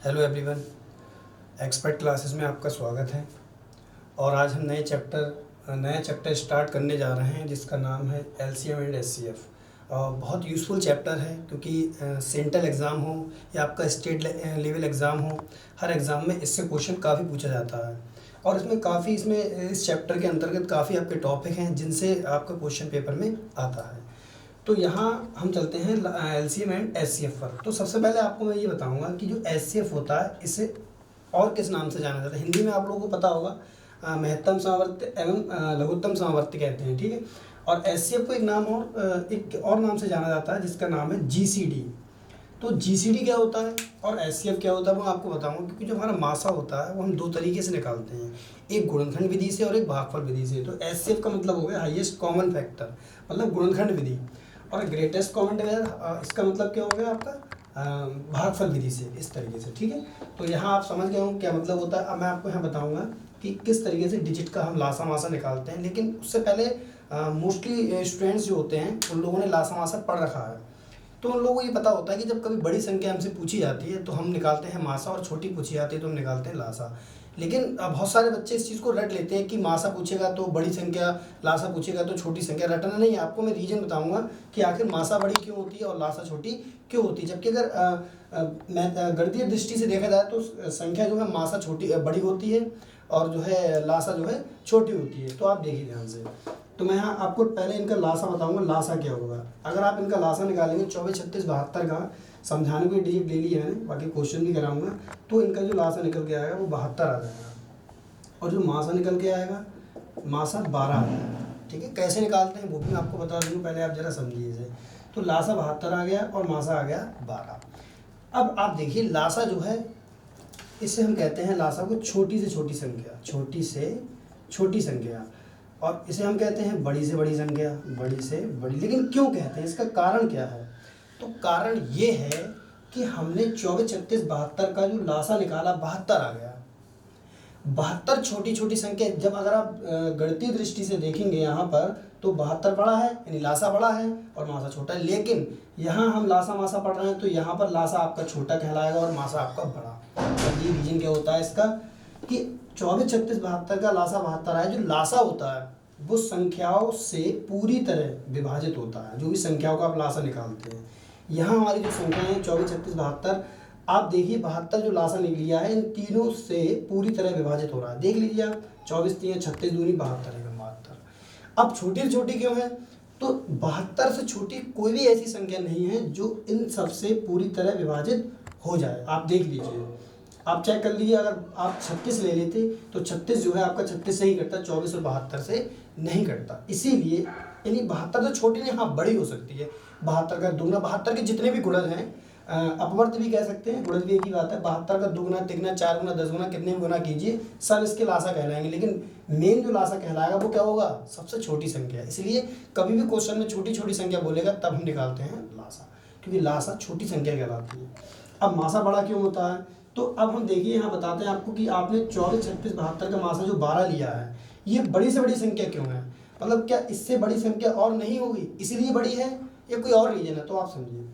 Hello everyone, expert classes में आपका स्वागत है। और आज हम नया चैप्टर स्टार्ट करने जा रहे हैं जिसका नाम है एलसीएम एंड एचसीएफ। बहुत यूज़फुल चैप्टर है क्योंकि सेंट्रल एग्ज़ाम हो या आपका स्टेट लेवल एग्ज़ाम हो, हर एग्ज़ाम में इससे क्वेश्चन काफ़ी पूछा जाता है। और इसमें इस चैप्टर के अंतर्गत काफ़ी आपके टॉपिक हैं जिनसे आपका क्वेश्चन पेपर में आता है। तो यहाँ हम चलते हैं एलसीएम एंड एचसीएफ पर। तो सबसे पहले आपको मैं ये बताऊंगा कि जो एचसीएफ होता है इसे और किस नाम से जाना जाता है। हिंदी में आप लोगों को पता होगा महत्तम सामर्थ्य एवं लघुत्तम सामर्थ्य कहते हैं, ठीक है। और एचसीएफ को एक और नाम से जाना जाता है जिसका नाम है जीसीडी। तो जीसीडी क्या होता है और एचसीएफ क्या होता है वो आपको बताऊंगा, क्योंकि जो हमारा मासा होता है वो हम दो तरीके से निकालते हैं, एक गुणनखंड विधि से और एक भागफल विधि से। तो एचसीएफ का मतलब हो गया हाईएस्ट कॉमन फैक्टर, मतलब गुणनखंड विधि। और ग्रेटेस्ट कॉमन डिवाइजर इसका मतलब क्या हो गया आपका भागफल विधि से, इस तरीके से, ठीक है। तो यहाँ आप समझ गए होंगे क्या मतलब होता है। अब मैं आपको यहाँ बताऊँगा कि किस तरीके से डिजिट का हम लासा मासा निकालते हैं। लेकिन उससे पहले मोस्टली स्टूडेंट्स जो होते हैं उन लोगों ने लासा मासा पढ़ रखा है, तो उन लोगों को ये पता होता है कि जब कभी बड़ी संख्या हमसे पूछी जाती है तो हम निकालते हैं मासा, और छोटी पूछी जाती है तो हम निकालते हैं लासा। लेकिन बहुत सारे बच्चे इस चीज़ को रट लेते हैं कि मासा पूछेगा तो बड़ी संख्या, लासा पूछेगा तो छोटी संख्या। रटना नहीं है, आपको मैं रीजन बताऊंगा कि आखिर मासा बड़ी क्यों होती है और लासा छोटी क्यों होती है। जबकि अगर गणितीय दृष्टि से देखा जाए तो संख्या जो है मासा बड़ी होती है और जो है लासा जो है छोटी होती है। तो आप देखिए ध्यान से। तो मैं यहाँ आपको पहले इनका लासा बताऊंगा, लासा क्या होगा। अगर आप इनका लासा निकालेंगे 24, 36, 72 का, समझाने को डिजिट ले लिया मैंने, बाकी क्वेश्चन भी कराऊंगा, तो इनका जो लासा निकल के आएगा वो 72 आ जाएगा। और जो मासा निकल के आएगा, मासा 12 आ जाएगा, ठीक है। कैसे निकालते हैं वो भी मैं आपको बता दूँ, पहले आप जरा समझिए इसे। तो लासा 72 आ गया और मासा आ गया 12। अब आप देखिए लासा जो है, इससे हम कहते हैं लासा को छोटी से छोटी संख्या, छोटी से छोटी संख्या। और इसे हम कहते हैं बड़ी से बड़ी संख्या, बड़ी से बड़ी। लेकिन क्यों कहते हैं, इसका कारण क्या है? तो कारण ये है कि हमने 24, 36, 72 का जो लासा निकाला 72 आ गया। 72 छोटी छोटी संख्या। जब अगर आप गणितीय दृष्टि से देखेंगे यहाँ पर तो 72 बड़ा है, यानी लासा बड़ा है और मासा छोटा है। लेकिन यहाँ हम लासा मासा पढ़ रहे हैं तो यहाँ पर लासा आपका छोटा कहलाएगा और मासा आपका बड़ा। तो ये रीजन क्या होता है इसका कि 24, 36, 72 का लासा 72 है। जो लासा होता है वो संख्याओं से पूरी तरह विभाजित होता है। जो भी संख्याओं का आप लासा निकालते हैं, यहाँ हमारी जो संख्या है 24, 36, 72, आप देखिए 72 जो लासा निकलिया है इन तीनों से पूरी तरह विभाजित हो रहा है। देख लीजिए आप, 24 3 36 दूनी 72 है 72। अब छोटी छोटी क्यों है? तो 72 से छोटी कोई भी ऐसी संख्या नहीं है जो इन सबसे पूरी तरह विभाजित हो जाए। आप देख लीजिए, आप चेक कर लीजिए। अगर आप 36 ले लेते तो 36 जो है आपका 36 से ही कटता, 24 और 72 से नहीं कटता। इसीलिए यानी 72 तो छोटी नहीं, हाँ बड़ी हो सकती है। 72 का दुगना, 72 के जितने भी गुणज हैं, अपवर्त भी कह सकते हैं, गुणज भी एक ही बात है। 72 का दुगना, तिगना, 4 गुना, 10 गुना, कितने भी गुना कीजिए सब इसके लासा कहलाएंगे। लेकिन मेन जो लासा कहलाएगा वो क्या होगा? सबसे छोटी संख्या। इसलिए कभी भी क्वेश्चन में छोटी छोटी संख्या बोलेगा तब हम निकालते हैं लासा, क्योंकि लासा छोटी संख्या कहलाती है। अब मासा बड़ा क्यों होता है? तो अब हम देखिए यहाँ बताते हैं आपको कि आपने 24, 36, 72 का मासा जो 12 लिया है, ये बड़ी से बड़ी संख्या क्यों है? मतलब क्या इससे बड़ी संख्या और नहीं होगी इसलिए बड़ी है, या कोई और रीजन है? तो आप समझिए।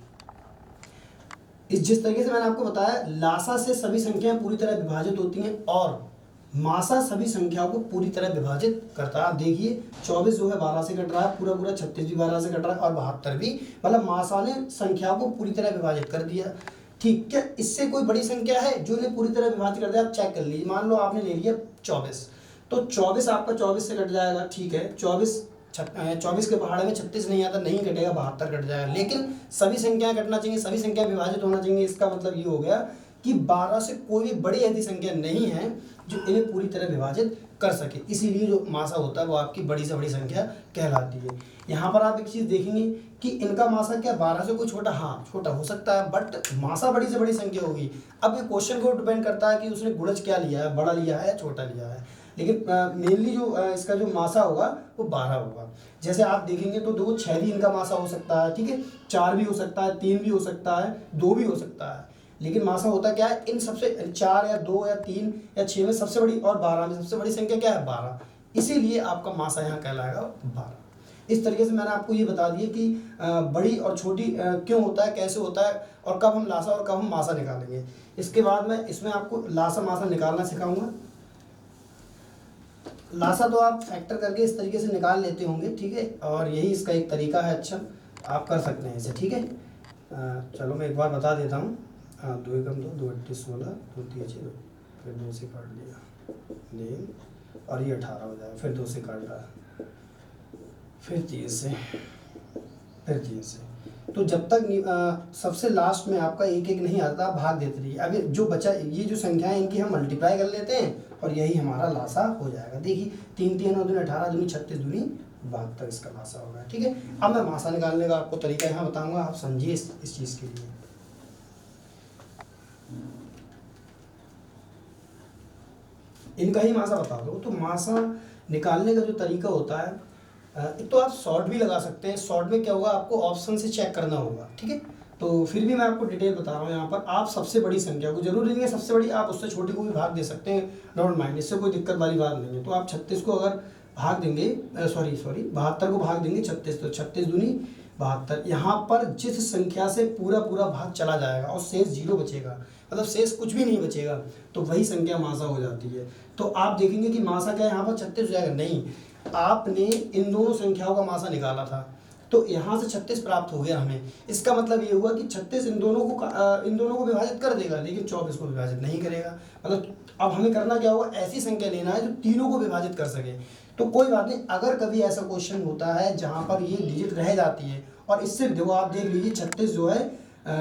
जिस तरीके से मैंने आपको बताया, लासा से सभी संख्याएं पूरी तरह विभाजित होती हैं और मासा सभी संख्याओं को पूरी तरह विभाजित करता है। आप देखिए 24 जो है 12 से कट रहा है, पूरा पूरा 36 भी 12 से कट रहा है और 72 भी, मतलब मासा ने संख्याओं को पूरी तरह विभाजित कर दिया। ठीक, क्या इससे कोई बड़ी संख्या है जो इन्हें पूरी तरह विभाजित कर दिया? आप चेक कर लीजिए। मान लो आपने ले लिया 24, तो 24 आपका 24 से कट जाएगा, ठीक है। 24 के पहाड़े में 36 नहीं आता, नहीं कटेगा, 72 कट जाएगा। लेकिन सभी संख्याएं कटना चाहिए, सभी संख्या विभाजित होना चाहिए। इसका मतलब ये हो गया कि 12 से कोई भी बड़ी ऐसी संख्या नहीं है जो इन्हें पूरी तरह विभाजित कर सके। इसीलिए जो मासा होता है वो आपकी बड़ी से बड़ी संख्या कहलाती है। यहाँ पर आप एक चीज़ देखेंगे कि इनका मासा क्या 12 से कोई छोटा? हाँ छोटा हो सकता है, बट मासा बड़ी से बड़ी संख्या होगी। अब ये क्वेश्चन को डिपेंड करता है कि उसने गुणज क्या लिया है, बड़ा लिया है या छोटा लिया है। लेकिन मेनली जो इसका जो मासा होगा वो 12 होगा। जैसे आप देखेंगे तो 2, 6 भी इनका मासा हो सकता है, ठीक है। 4 भी हो सकता है, 3 भी हो सकता है, 2 भी हो सकता है। लेकिन मासा होता क्या है? इन सबसे 4 या 2 या 3 या 6 में सबसे बड़ी और 12 में सबसे बड़ी संख्या क्या है? 12। इसीलिए आपका मासा यहाँ कहलाएगा 12। इस तरीके से मैंने आपको ये बता दिया कि बड़ी और छोटी क्यों होता है, कैसे होता है, और कब हम लासा और कब हम मासा निकालेंगे। इसके बाद मैं इसमें आपको लासा मासा निकालना सिखाऊंगा। लासा तो आप फैक्टर करके इस तरीके से निकाल लेते होंगे, ठीक है, और यही इसका एक तरीका है, अच्छा आप कर सकते हैं इसे, ठीक है। चलो मैं एक बार बता देता हूँ। 2 एकम 2, 2 अट्ठी 16, 2 3 6, फिर 2 से काट लिया नहीं, और ये 18 हो जाएगा, फिर 2 से काट रहा, फिर 3 से, फिर 3 से। तो जब तक सबसे लास्ट में आपका एक एक नहीं आता, आप भाग देते रहिए। अभी जो बचा ये जो संख्या है इनकी हम मल्टीप्लाई कर लेते हैं और यही हमारा लासा हो जाएगा। देखिए 3 3 9 18 दूनी 36 दूनी 72 इसका लासा होगा, ठीक है। अब मैं मासा निकालने का आपको तरीका यहाँ बताऊंगा, आप समझिए इस चीज़ के लिए। इनका ही मासा बता दो। तो मासा निकालने का जो तरीका होता है, तो आप शॉर्ट भी लगा सकते हैं। शॉर्ट में क्या होगा, आपको ऑप्शन से चेक करना होगा, ठीक है। तो फिर भी मैं आपको डिटेल बता रहा हूँ यहाँ पर। आप सबसे बड़ी संख्या को, जरूरी नहीं है सबसे बड़ी, आप उससे छोटी को भी भाग दे सकते हैं, डोंट माइंड, इससे कोई दिक्कत वाली बात नहीं है। तो आप 36 को अगर भाग देंगे, सॉरी 72 को भाग देंगे 36, तो 36 दूनी 72। यहाँ पर जिस संख्या से पूरा पूरा भाग चला जाएगा और शेष 0 बचेगा, मतलब शेष कुछ भी नहीं बचेगा, तो वही संख्या मासा हो जाती है। तो आप देखेंगे कि मासा क्या है, यहाँ पर 36 हो जाएगा, नहीं, आपने इन दोनों संख्याओं का मासा निकाला था, तो यहाँ से 36 प्राप्त हो गया हमें। इसका मतलब ये हुआ कि 36 इन दोनों को विभाजित कर देगा, लेकिन 24 को विभाजित नहीं करेगा। मतलब अब हमें करना क्या होगा, ऐसी संख्या लेना है जो तीनों को विभाजित कर सके। तो कोई बात नहीं, अगर कभी ऐसा क्वेश्चन होता है जहाँ पर ये डिजिट रह जाती है, और इससे देखो आप देख लीजिए 36 जो है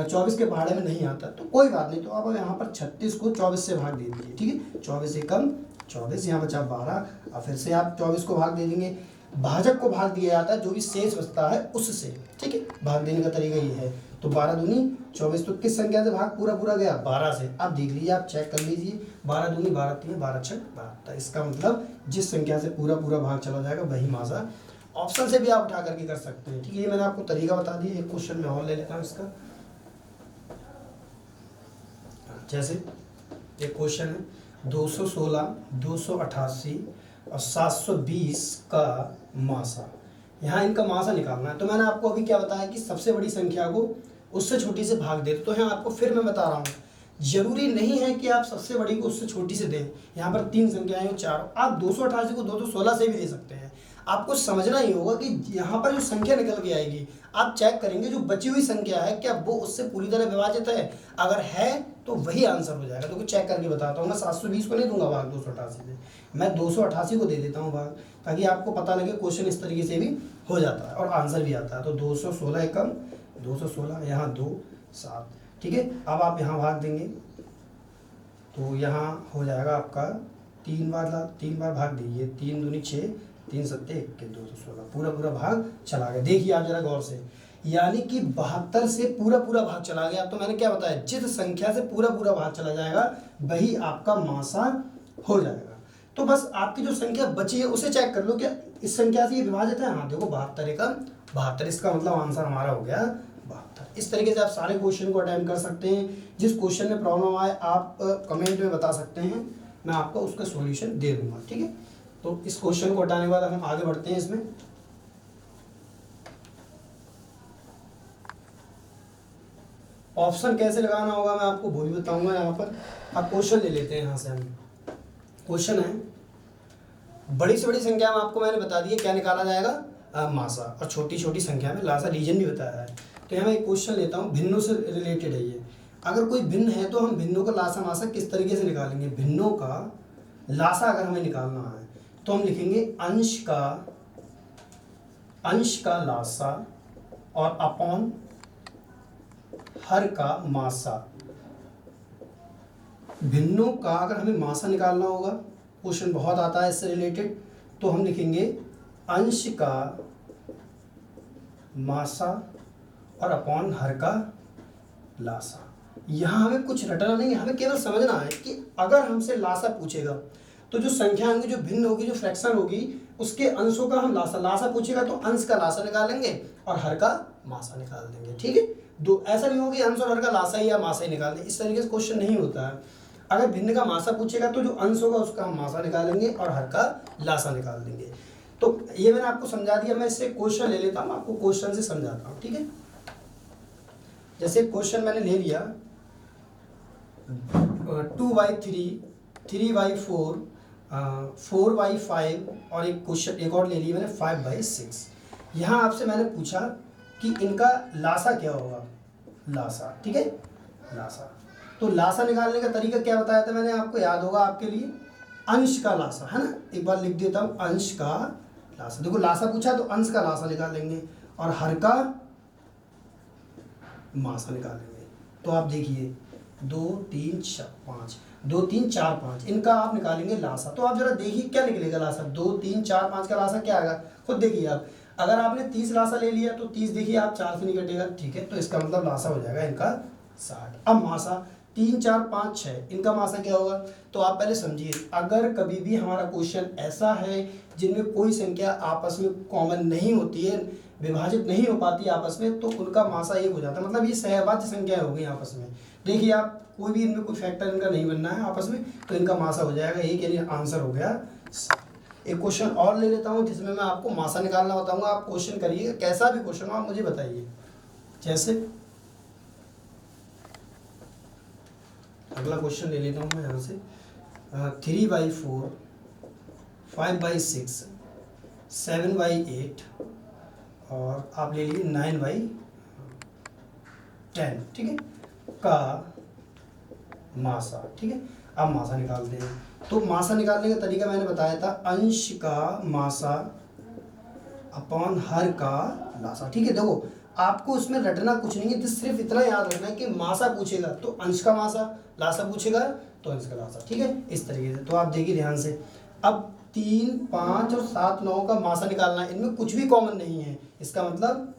24 के पहाड़े में नहीं आता, तो कोई बात नहीं, तो आप यहाँ पर 36 को 24 से भाग दे दीजिए, ठीक है। 24 एकम 24, यहाँ बचा 12, और फिर से आप 24 को भाग दे देंगे। भाजक को भाग दिया जाता है जो भी शेष बचता है उससे, ठीक है। भाग देने का तरीका ये है। तो 12 दूनी 24, तो किस संख्या से भाग पूरा पूरा गया, 12 से। आप देख लीजिए, आप चेक कर लीजिए, 12 दूनी 12 3 12 6 72। इसका मतलब जिस संख्या से पूरा पूरा भाग चला जाएगा वही मासा। ऑप्शन से भी आप उठा करके कर सकते हैं, ठीक है। ये मैंने आपको तरीका बता दिया। एक क्वेश्चन में और ले लेता हूँ इसका। जैसे एक क्वेश्चन है 216, 288 और 720 का मासा। यहाँ इनका मासा निकालना है। तो मैंने आपको अभी क्या बताया कि सबसे बड़ी संख्या को उससे छोटी से भाग दे। तो यहाँ आपको फिर मैं बता रहा हूँ, जरूरी नहीं है कि आप सबसे बड़ी को उससे छोटी से दें। यहाँ पर 3 संख्याएं हैं, 4, आप 288 को 216 से भी दे सकते हैं। आपको समझना ही होगा कि यहाँ पर जो संख्या निकल के आएगी, आप चेक करेंगे जो बची हुई संख्या है क्या वो उससे पूरी तरह विभाजित है, अगर है तो वही आंसर हो जाएगा। तो चेक करके बताता हूँ। मैं 720 को नहीं दूंगा भाग 288 से, मैं 288 को दे देता हूँ भाग, ताकि आपको पता लगे क्वेश्चन इस तरीके से भी हो जाता है और आंसर भी आता है। तो 216 एकम 216, यहाँ 2 7, ठीक है। अब आप यहाँ भाग देंगे तो यहाँ हो जाएगा आपका 3 बार भाग दीजिए, 3 दूनी 6, 3 सत्ते 21, 216, पूरा पूरा भाग चला गया। देखिए आप जरा गौर से, यानी कि 72 से पूरा पूरा भाग चला गया। तो मैंने क्या बताया, जिस संख्या से पूरा पूरा भाग चला जाएगा वही आपका मासा हो जाएगा। तो बस आपकी जो संख्या बची है उसे चेक कर लो, क्या इस संख्या से ये विभाजित है। हाँ देखो 72 एकम 72, इसका मतलब आंसर हमारा हो गया 72। इस तरीके से आप सारे क्वेश्चन को अटेम्प्ट कर सकते हैं। जिस क्वेश्चन में प्रॉब्लम आए आप कमेंट में बता सकते हैं, मैं आपको उसका सॉल्यूशन दे दूंगा, ठीक है। तो इस क्वेश्चन को हटाने के बाद हम आगे बढ़ते हैं। इसमें ऑप्शन कैसे लगाना होगा मैं आपको वो भी बताऊंगा। यहाँ पर आप क्वेश्चन ले लेते हैं। यहाँ से हम क्वेश्चन है, बड़ी से बड़ी संख्या में आपको मैंने बता दिया क्या निकाला जाएगा, मासा, और छोटी छोटी संख्या में लासा, रीजन भी बताया है। तो यहाँ मैं एक क्वेश्चन लेता हूँ, भिन्नों से रिलेटेड है ये। अगर कोई भिन्न है तो हम भिन्नों का लासा मासा किस तरीके से निकालेंगे। भिन्नों का लासा अगर हमें निकालना है तो हम लिखेंगे अंश का लासा और अपॉन हर का मासा। भिन्नों का अगर हमें मासा निकालना होगा, क्वेश्चन बहुत आता है इससे रिलेटेड, तो हम लिखेंगे अंश का मासा और अपॉन हर का लासा। यहाँ हमें कुछ रटना नहीं है, हमें केवल समझना है कि अगर हमसे लासा पूछेगा तो जो संख्या होंगी, जो भिन्न होगी, जो फ्रैक्शन होगी, उसके अंशों का हम लासा पूछेगा तो अंश का लासा निकालेंगे और हर का मासा निकाल देंगे, ठीक है। दो ऐसा नहीं होगा कि अंश और हर का लासा ही या मासा ही निकाल दें, इस तरीके से क्वेश्चन नहीं होता है। अगर भिन्न का मासा पूछेगा तो जो अंश होगा उसका हम मासा निकालेंगे और हर का लासा निकाल देंगे। तो ये मैंने आपको समझा दिया, मैं इससे क्वेश्चन ले लेता हूँ, आपको क्वेश्चन से समझाता हूँ, ठीक है। जैसे क्वेश्चन मैंने ले लिया 2/3, 3/4, 4/5 और एक क्वेश्चन एक और ले लिया मैंने 5/6। यहाँ आपसे मैंने पूछा कि इनका लासा क्या होगा, लासा, ठीक है, लासा। तो लासा निकालने का तरीका क्या बताया था मैंने आपको, याद होगा आपके लिए, अंश का लासा, है ना। एक बार लिख देता हूँ, अंश का लासा। देखो लासा पूछा तो अंश का लासा निकालेंगे और हर का मासा निकालेंगे। तो आप देखिए 2 3 5, 2 3 4 5, इनका आप निकालेंगे लासा। तो आप जरा देखिए क्या निकलेगा लासा, 2 3 4 5 का लासा क्या आएगा, खुद देखिए आप। अगर आपने 30 लासा ले लिया तो 30 देखिए आप 4 से नहीं कटेगा, ठीक है। तो इसका मतलब लासा हो जाएगा इनका 60। अब मासा 3 4 5 6, इनका मासा क्या होगा। तो आप पहले समझिए, अगर कभी भी हमारा क्वेश्चन ऐसा है जिनमें कोई संख्या आपस में कॉमन नहीं होती है, विभाजित नहीं हो पाती आपस में, तो उनका मासा 1 हो जाता है। मतलब ये सहभाज्य संख्याएं हो गई आपस में। देखिए आप, कोई भी इनमें कोई फैक्टर इनका नहीं बनना है आपस में, तो इनका मासा हो जाएगा 1, यानी आंसर हो गया। एक क्वेश्चन और ले लेता हूँ जिसमें मैं आपको मासा निकालना बताऊंगा। आप क्वेश्चन करिएगा, कैसा भी क्वेश्चन हो आप मुझे बताइए। जैसे अगला क्वेश्चन ले लेता हूँ मैं यहाँ से 3/4, 5/6, 7/8 और आप ले लीजिए 9/10, ठीक है, का मासा, ठीक है। अब मासा निकालते हैं। तो मासा निकालने का तरीका मैंने बताया था, अंश का मासा अपॉन हर का लासा, ठीक है। देखो आपको उसमें रटना कुछ नहीं है, तो सिर्फ इतना याद रखना है कि मासा पूछेगा तो अंश का मासा, लासा पूछेगा तो अंश का लासा, ठीक है, इस तरीके से। तो आप देखिए ध्यान से, अब 3 5 और 7 9 का मासा निकालना है। इनमें कुछ भी कॉमन नहीं है, इसका मतलब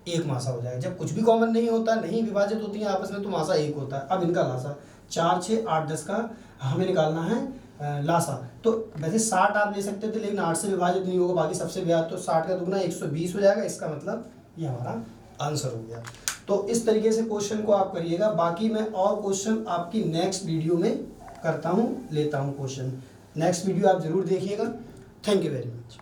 1 मासा हो जाएगा। जब कुछ भी कॉमन नहीं होता, नहीं विभाजित होती है आपस में, तो मासा 1 होता है। अब इनका लासा 4 6 8 10 का हमें निकालना है लासा। तो वैसे 60 आप ले सकते थे, लेकिन 8 से विभाजित नहीं होगा, बाकी सबसे विभाजित, तो 60 का दुगना 120 हो जाएगा। इसका मतलब ये हमारा आंसर हो गया। तो इस तरीके से क्वेश्चन को आप करिएगा। बाकी मैं और क्वेश्चन आपकी नेक्स्ट वीडियो में करता हूँ, लेता हूँ क्वेश्चन। नेक्स्ट वीडियो आप जरूर देखिएगा। Thank you very much.